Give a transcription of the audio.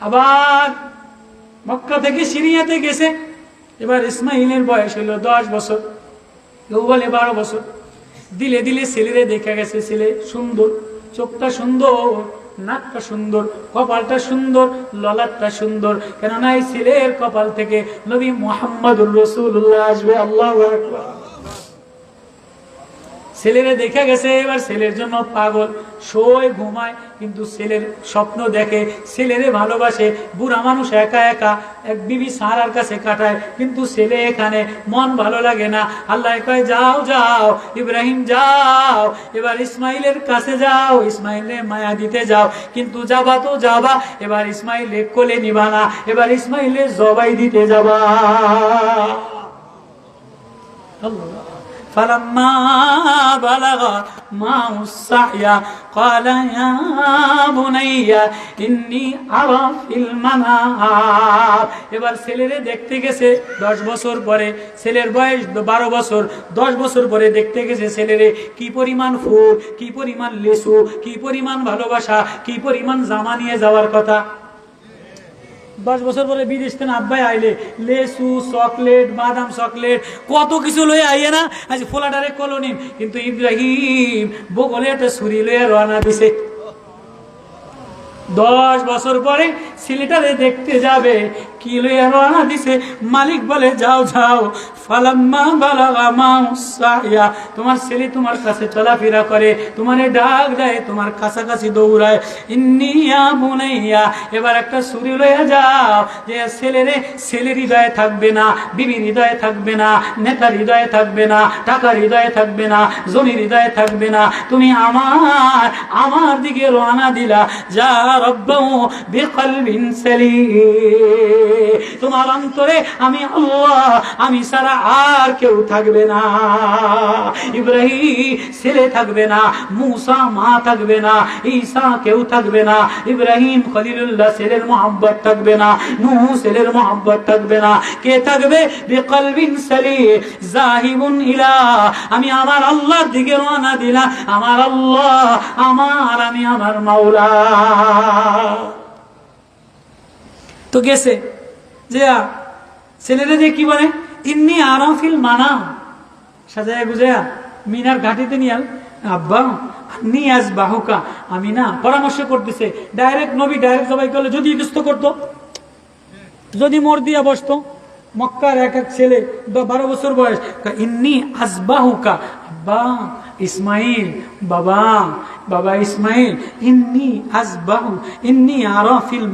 আবার মক্কা থেকে সিরিয়াতে গেছে। এবার ইসমাইলের বয়স হইল 10 বছর, কেউ বলে 12 বছর। দিলে দিলে ছেলেরে দেখা গেছে, ছেলে সুন্দর, চোখটা সুন্দর, নাকটা সুন্দর, কপালটা সুন্দর, ললাটটা সুন্দর। কেননা এই ছেলের কপাল থেকে নবী মুহাম্মদুর রাসূলুল্লাহ আসবে। আল্লাহু আকবার। ছেলেরে দেখা গেছে, এবার ছেলের জন্য পাগল, শোয় ঘুমায়, কিন্তু ছেলের স্বপ্ন দেখে, ছেলেরে ভালোবাসে। বুড়া মানুষ একা একা এক বিবি সারার কাছে কাটায়, কিন্তু ছেলে এখানে মন ভালো লাগে না। আল্লাহ কয় যাও যাও ইব্রাহিম যাও, এবার ইসমাইলের কাছে যাও, ইসমাইলের মায়া দিতে যাও। কিন্তু যাবা তো যাবা, এবার ইসমাইলে কোলে নিবা না, এবার ইসমাইলের জবাই দিতে যাবা। আল্লাহ। فلما بلغ معه السعي قال يا بني إني أرى في المنام। এবার ছেলেরে দেখতে গেছে 10 বছর পরে, ছেলের বয়স 12 বছর। 10 বছর পরে দেখতে গেছে ছেলেরে, কি পরিমাণ ফুল, কি পরিমাণ লিচু, কি পরিমাণ ভালোবাসা, কি পরিমাণ জামা নিয়ে যাওয়ার কথা। 10 বছর পরে বিদেশ থেকে আব্বাই আইলে লেসু, চকলেট, বাদাম চকলেট, কত কিছু লয়ে আইয়ে না, আজ ফোলাডারে কলোনি। কিন্তু ইব্রাহিম বগলে একটা ছুরি লয়ে রওনা দিছে। 10 বছর পরে ছেলেটারে দেখতে যাবে, কি লয়ে রওনা দিছে, মালিক বলে যাও যাও। ফালাম্মা বালাগা মাউসায়া, তোমার ছেলে তোমার কাছে চলাফেরা করে, তোমারে ডাক দেয়, তোমার কাছাকাছি দৌড়ায়। ইন্নী ইয়া বুনাইয়া, এবার একটা ছুরি লয়ে যাও, যে ছেলের হৃদয়ে থাকবে না, বিবির হৃদয়ে থাকবে না, নেতার হৃদয়ে থাকবে না, টাকার হৃদয়ে থাকবে না, জমির হৃদয়ে থাকবে না। তুমি আমার দিকে রওনা দিলা, যা রব্বাহু বিকলবিন সালিম, তোমার অন্তরে আমি আল্লাহ, আমি সারা আর কেউ থাকবে না। ইব্রাহিম ছেলে থাকবে না, মুসা মা থাকবে না, ঈসা কেউ থাকবে না, ইব্রাহিম খলিলুল্লাহ ছেলের মোহাব্বত থাকবে না, নূহ ছেলের মোহাব্বত থাকবে না। কে থাকবে? বিকলবিন সালিম যাহিবুন ইলা, আমি আমার আল্লাহর দিকে রওনা দিলাম। আমার আল্লাহ আমি আমার মাওলা। তো গেছে যে ছেলেরা যে কি বলে, ইন্নি আরাফিল মানাম, সাজায়া গুজায়া মিনার ঘাটিতে নিয়াল, আব্বা নিয়াজ বাহুকা, আমি না পরামর্শ করতেছে। ডাইরেক্ট নবী ডাইরেক্ট সবাই করলে যদি ইতস্ত করতো, যদি মোর দিয়া বসতো। মক্কার এক এক ছেলে 12 বছর বয়স, ইন্নি আজবাহুকা, আব্বা ইসমাইল, বাবা ইসমাইল, ইন্নি আজবাহু, ইন্নি আরাফিল